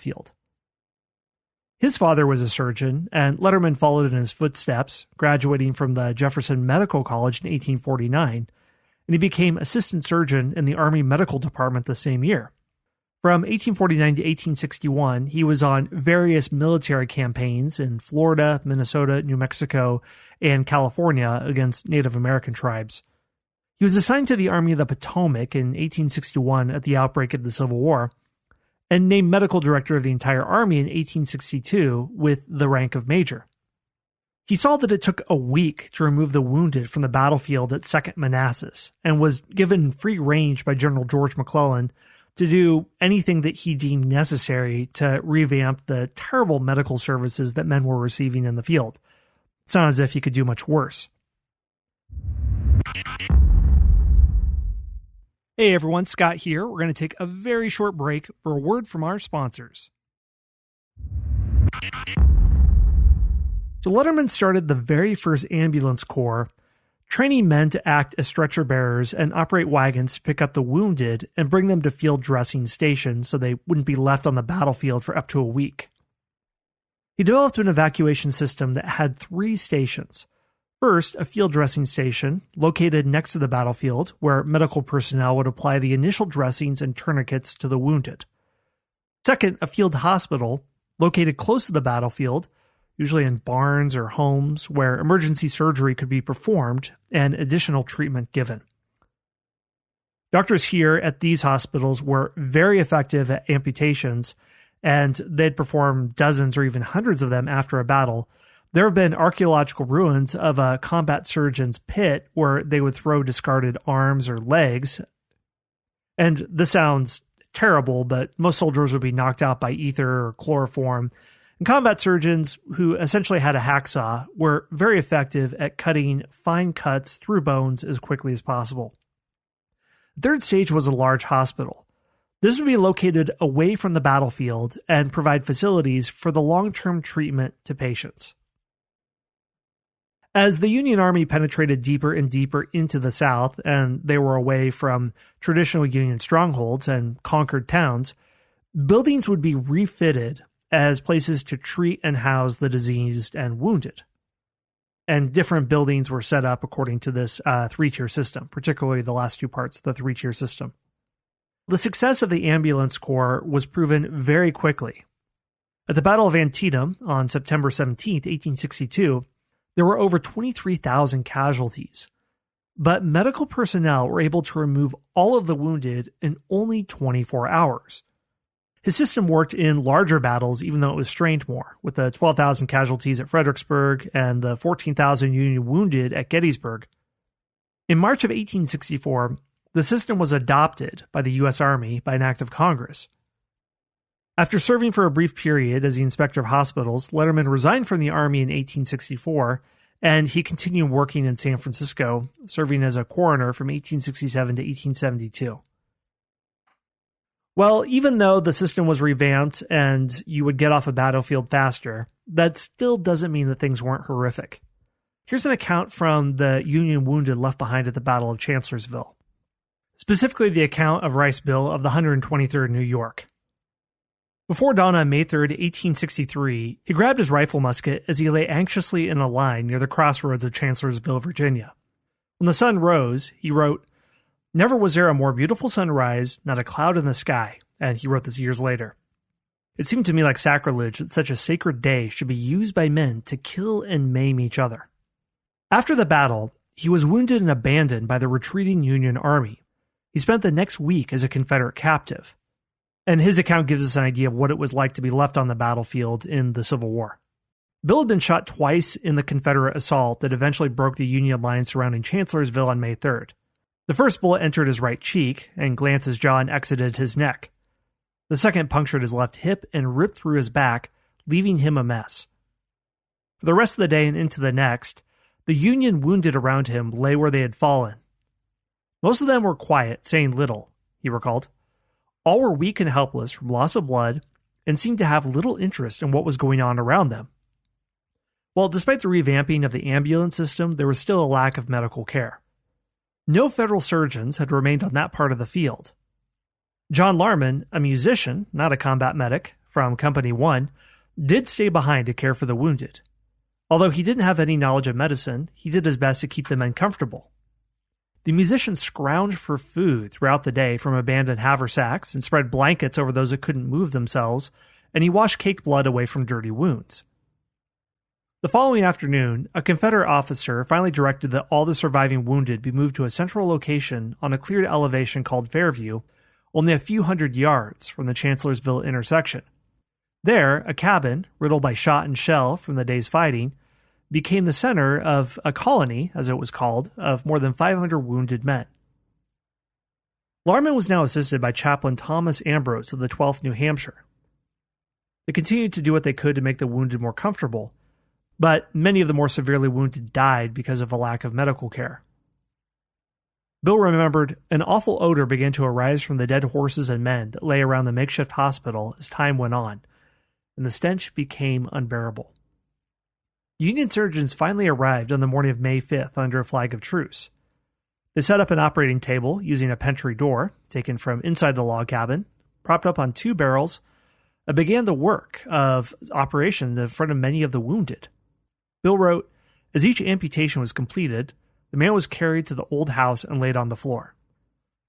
battlefield. His father was a surgeon, and Letterman followed in his footsteps, graduating from the Jefferson Medical College in 1849, and he became assistant surgeon in the Army Medical Department the same year. From 1849 to 1861, he was on various military campaigns in Florida, Minnesota, New Mexico, and California against Native American tribes. He was assigned to the Army of the Potomac in 1861 at the outbreak of the Civil War, and named medical director of the entire Army in 1862 with the rank of major. He saw that it took a week to remove the wounded from the battlefield at 2nd Manassas, and was given free range by General George McClellan to do anything that he deemed necessary to revamp the terrible medical services that men were receiving in the field. It's not as if he could do much worse. Hey everyone, Scott here. We're going to take a very short break for a word from our sponsors. So Letterman started the very first ambulance corps, training men to act as stretcher bearers and operate wagons to pick up the wounded and bring them to field dressing stations so they wouldn't be left on the battlefield for up to a week. He developed an evacuation system that had 3 stations. First, a field dressing station located next to the battlefield where medical personnel would apply the initial dressings and tourniquets to the wounded. Second, a field hospital located close to the battlefield, usually in barns or homes where emergency surgery could be performed and additional treatment given. Doctors here at these hospitals were very effective at amputations, and they'd perform dozens or even hundreds of them after a battle. There have been archaeological ruins of a combat surgeon's pit where they would throw discarded arms or legs. And this sounds terrible, but most soldiers would be knocked out by ether or chloroform. And combat surgeons, who essentially had a hacksaw, were very effective at cutting fine cuts through bones as quickly as possible. The third stage was a large hospital. This would be located away from the battlefield and provide facilities for the long-term treatment to patients. As the Union Army penetrated deeper and deeper into the South, and they were away from traditional Union strongholds and conquered towns, buildings would be refitted as places to treat and house the diseased and wounded. And different buildings were set up according to this 3-tier system, particularly the last 2 parts of the 3-tier system. The success of the ambulance corps was proven very quickly. At the Battle of Antietam on September 17, 1862, there were over 23,000 casualties, but medical personnel were able to remove all of the wounded in only 24 hours. His system worked in larger battles even though it was strained more, with the 12,000 casualties at Fredericksburg and the 14,000 Union wounded at Gettysburg. In March of 1864, the system was adopted by the U.S. Army by an act of Congress. After serving for a brief period as the inspector of hospitals, Letterman resigned from the Army in 1864, and he continued working in San Francisco, serving as a coroner from 1867 to 1872. Well, even though the system was revamped and you would get off a battlefield faster, that still doesn't mean that things weren't horrific. Here's an account from the Union wounded left behind at the Battle of Chancellorsville. Specifically the account of Rice Bill of the 123rd New York. Before dawn on May 3, 1863, he grabbed his rifle musket as he lay anxiously in a line near the crossroads of Chancellorsville, Virginia. When the sun rose, he wrote, "Never was there a more beautiful sunrise, not a cloud in the sky," and he wrote this years later. It seemed to me like sacrilege that such a sacred day should be used by men to kill and maim each other. After the battle, he was wounded and abandoned by the retreating Union Army. He spent the next week as a Confederate captive. And his account gives us an idea of what it was like to be left on the battlefield in the Civil War. Bill had been shot twice in the Confederate assault that eventually broke the Union line surrounding Chancellorsville on May 3rd. The first bullet entered his right cheek and glanced his jaw and exited his neck. The second punctured his left hip and ripped through his back, leaving him a mess. For the rest of the day and into the next, the Union wounded around him lay where they had fallen. Most of them were quiet, saying little, he recalled. All were weak and helpless from loss of blood and seemed to have little interest in what was going on around them. Well, despite the revamping of the ambulance system, there was still a lack of medical care. No federal surgeons had remained on that part of the field. John Larman, a musician, not a combat medic, from Company 1, did stay behind to care for the wounded. Although he didn't have any knowledge of medicine, he did his best to keep the men comfortable. The musician scrounged for food throughout the day from abandoned haversacks and spread blankets over those that couldn't move themselves, and he washed caked blood away from dirty wounds. The following afternoon, a Confederate officer finally directed that all the surviving wounded be moved to a central location on a cleared elevation called Fairview, only a few hundred yards from the Chancellorsville intersection. There, a cabin, riddled by shot and shell from the day's fighting, became the center of a colony, as it was called, of more than 500 wounded men. Larman was now assisted by Chaplain Thomas Ambrose of the 12th New Hampshire. They continued to do what they could to make the wounded more comfortable, but many of the more severely wounded died because of a lack of medical care. Bill remembered an awful odor began to arise from the dead horses and men that lay around the makeshift hospital as time went on, and the stench became unbearable. Union surgeons finally arrived on the morning of May 5th under a flag of truce. They set up an operating table using a pantry door, taken from inside the log cabin, propped up on 2 barrels, and began the work of operations in front of many of the wounded. Bill wrote, as each amputation was completed, the man was carried to the old house and laid on the floor.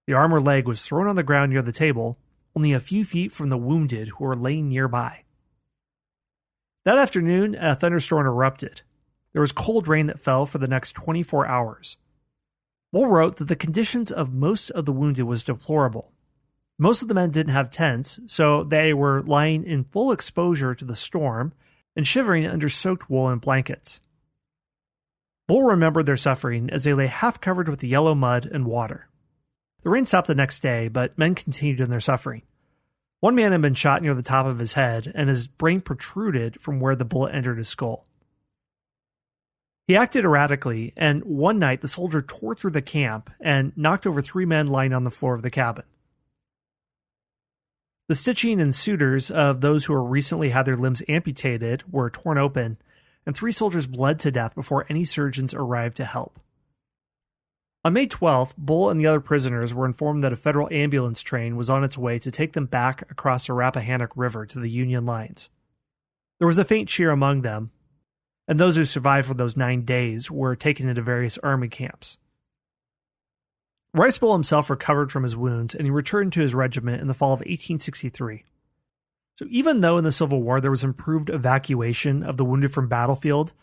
The arm or leg was thrown on the ground near the table, only a few feet from the wounded who were laying nearby. That afternoon, a thunderstorm erupted. There was cold rain that fell for the next 24 hours. Bull wrote that the conditions of most of the wounded was deplorable. Most of the men didn't have tents, so they were lying in full exposure to the storm and shivering under soaked woolen blankets. Bull remembered their suffering as they lay half covered with the yellow mud and water. The rain stopped the next day, but men continued in their suffering. One man had been shot near the top of his head, and his brain protruded from where the bullet entered his skull. He acted erratically, and one night the soldier tore through the camp and knocked over 3 men lying on the floor of the cabin. The stitching and sutures of those who had recently had their limbs amputated were torn open, and 3 soldiers bled to death before any surgeons arrived to help. On May 12th, Bull and the other prisoners were informed that a federal ambulance train was on its way to take them back across the Rappahannock River to the Union lines. There was a faint cheer among them, and those who survived for those 9 days were taken into various army camps. Rice Bull himself recovered from his wounds, and he returned to his regiment in the fall of 1863. So even though in the Civil War there was improved evacuation of the wounded from battlefield,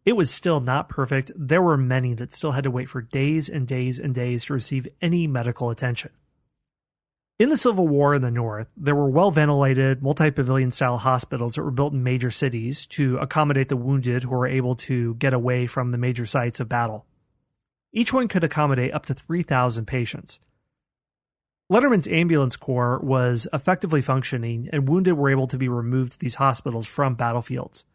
it was still not perfect. There were many that still had to wait for days and days and days to receive any medical attention. In the Civil War in the North, there were well-ventilated, multi-pavilion-style hospitals that were built in major cities to accommodate the wounded who were able to get away from the major sites of battle. Each one could accommodate up to 3,000 patients. Letterman's ambulance corps was effectively functioning, and wounded were able to be removed to these hospitals from battlefields.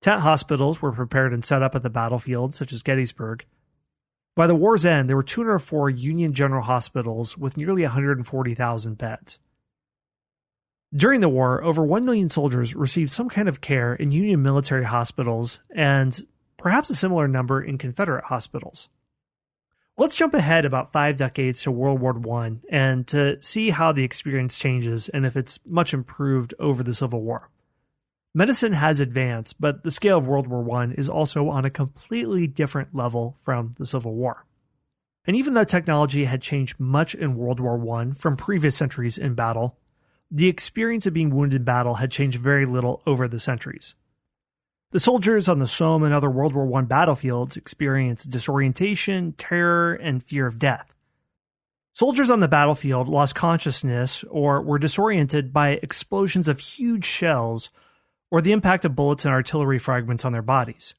Tent hospitals were prepared and set up at the battlefield, such as Gettysburg. By the war's end, there were 204 Union general hospitals with nearly 140,000 beds. During the war, over 1 million soldiers received some kind of care in Union military hospitals, and perhaps a similar number in Confederate hospitals. Let's jump ahead about 5 decades to World War I and to see how the experience changes and if it's much improved over the Civil War. Medicine has advanced, but the scale of World War I is also on a completely different level from the Civil War. And even though technology had changed much in World War I from previous centuries in battle, the experience of being wounded in battle had changed very little over the centuries. The soldiers on the Somme and other World War I battlefields experienced disorientation, terror, and fear of death. Soldiers on the battlefield lost consciousness or were disoriented by explosions of huge shells or the impact of bullets and artillery fragments on their bodies.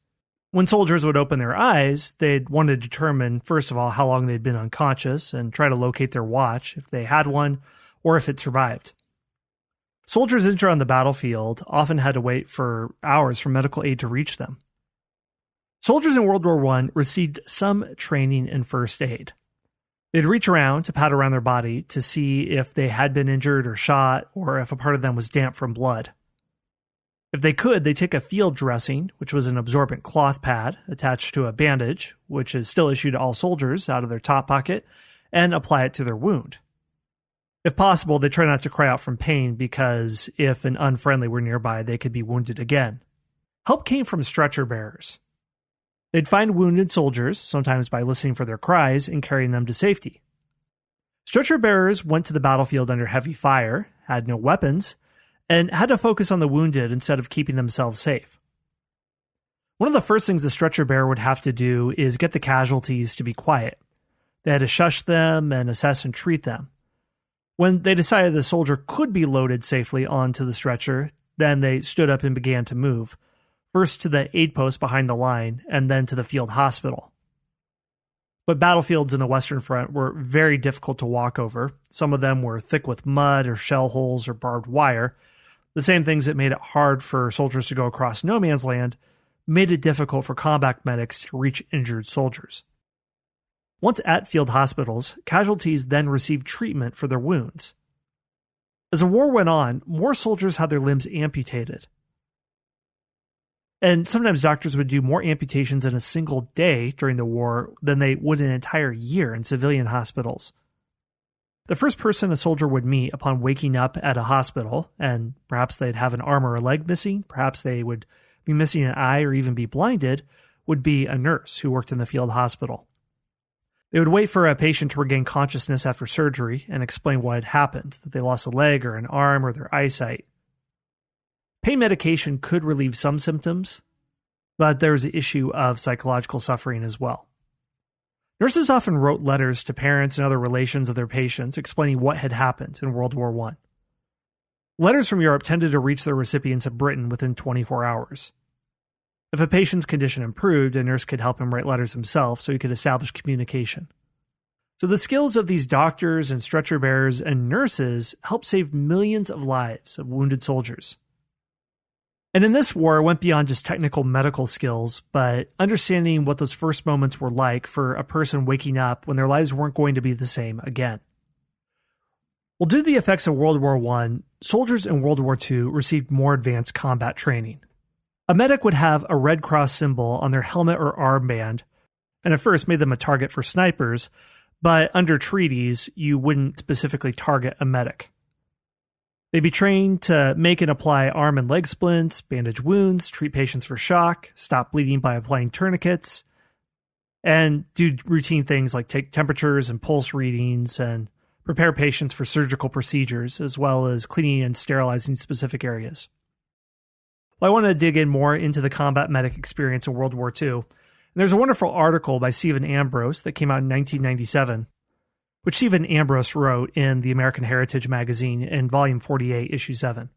When soldiers would open their eyes, they'd want to determine, first of all, how long they'd been unconscious and try to locate their watch, if they had one, or if it survived. Soldiers injured on the battlefield often had to wait for hours for medical aid to reach them. Soldiers in World War I received some training in first aid. They'd reach around to pat around their body to see if they had been injured or shot, or if a part of them was damp from blood. If they could, they'd take a field dressing, which was an absorbent cloth pad attached to a bandage, which is still issued to all soldiers out of their top pocket, and apply it to their wound. If possible, they try not to cry out from pain because if an unfriendly were nearby, they could be wounded again. Help came from stretcher bearers. They'd find wounded soldiers, sometimes by listening for their cries, and carrying them to safety. Stretcher bearers went to the battlefield under heavy fire, had no weapons, and had to focus on the wounded instead of keeping themselves safe. One of the first things a stretcher bearer would have to do is get the casualties to be quiet. They had to shush them and assess and treat them. When they decided the soldier could be loaded safely onto the stretcher, then they stood up and began to move, first to the aid post behind the line and then to the field hospital. But battlefields in the Western Front were very difficult to walk over. Some of them were thick with mud or shell holes or barbed wire. The same things that made it hard for soldiers to go across no man's land made it difficult for combat medics to reach injured soldiers. Once at field hospitals, casualties then received treatment for their wounds. As the war went on, more soldiers had their limbs amputated. And sometimes doctors would do more amputations in a single day during the war than they would an entire year in civilian hospitals. The first person a soldier would meet upon waking up at a hospital, and perhaps they'd have an arm or a leg missing, perhaps they would be missing an eye or even be blinded, would be a nurse who worked in the field hospital. They would wait for a patient to regain consciousness after surgery and explain what had happened, that they lost a leg or an arm or their eyesight. Pain medication could relieve some symptoms, but there was the issue of psychological suffering as well. Nurses often wrote letters to parents and other relations of their patients explaining what had happened in World War I. Letters from Europe tended to reach their recipients in Britain within 24 hours. If a patient's condition improved, a nurse could help him write letters himself so he could establish communication. So the skills of these doctors and stretcher bearers and nurses helped save millions of lives of wounded soldiers. And in this war, it went beyond just technical medical skills, but understanding what those first moments were like for a person waking up when their lives weren't going to be the same again. Well, due to the effects of World War I, soldiers in World War II received more advanced combat training. A medic would have a Red Cross symbol on their helmet or armband, and at first made them a target for snipers, but under treaties, you wouldn't specifically target a medic. They'd be trained to make and apply arm and leg splints, bandage wounds, treat patients for shock, stop bleeding by applying tourniquets, and do routine things like take temperatures and pulse readings and prepare patients for surgical procedures, as well as cleaning and sterilizing specific areas. Well, I want to dig in more into the combat medic experience in World War II. And there's a wonderful article by Stephen Ambrose that came out in 1997, which Stephen Ambrose wrote in the American Heritage magazine in Volume 48, Issue 7.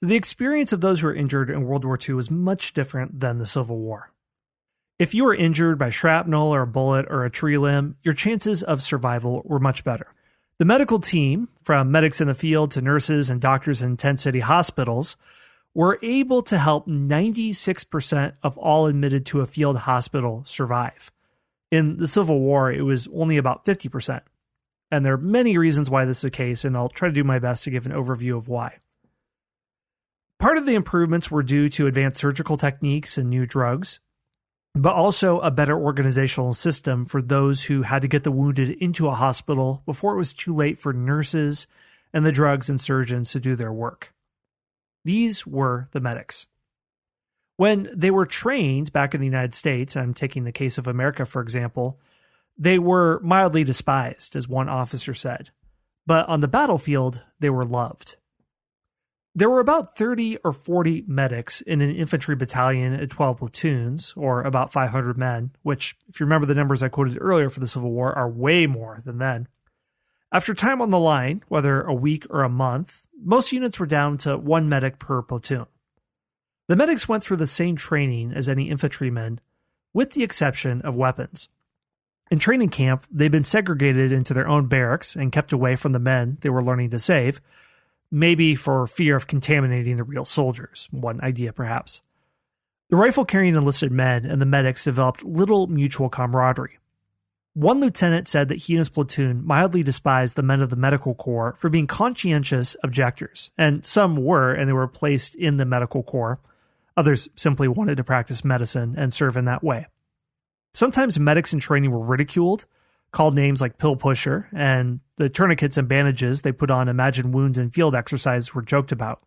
The experience of those who were injured in World War II was much different than the Civil War. If you were injured by shrapnel or a bullet or a tree limb, your chances of survival were much better. The medical team, from medics in the field to nurses and doctors in tent city hospitals, were able to help 96% of all admitted to a field hospital survive. In the Civil War, it was only about 50%. And there are many reasons why this is the case, and I'll try to do my best to give an overview of why. Part of the improvements were due to advanced surgical techniques and new drugs, but also a better organizational system for those who had to get the wounded into a hospital before it was too late for nurses and the drugs and surgeons to do their work. These were the medics. When they were trained back in the United States, I'm taking the case of America, for example, they were mildly despised, as one officer said. But on the battlefield, they were loved. There were about 30 or 40 medics in an infantry battalion at 12 platoons, or about 500 men, which, if you remember the numbers I quoted earlier for the Civil War, are way more than then. After time on the line, whether a week or a month, most units were down to one medic per platoon. The medics went through the same training as any infantrymen, with the exception of weapons. In training camp, they'd been segregated into their own barracks and kept away from the men they were learning to save, maybe for fear of contaminating the real soldiers, one idea perhaps. The rifle-carrying enlisted men and the medics developed little mutual camaraderie. One lieutenant said that he and his platoon mildly despised the men of the medical corps for being conscientious objectors, and some were, and they were placed in the medical corps. Others simply wanted to practice medicine and serve in that way. Sometimes medics in training were ridiculed, called names like pill pusher, and the tourniquets and bandages they put on imagined wounds in field exercise were joked about.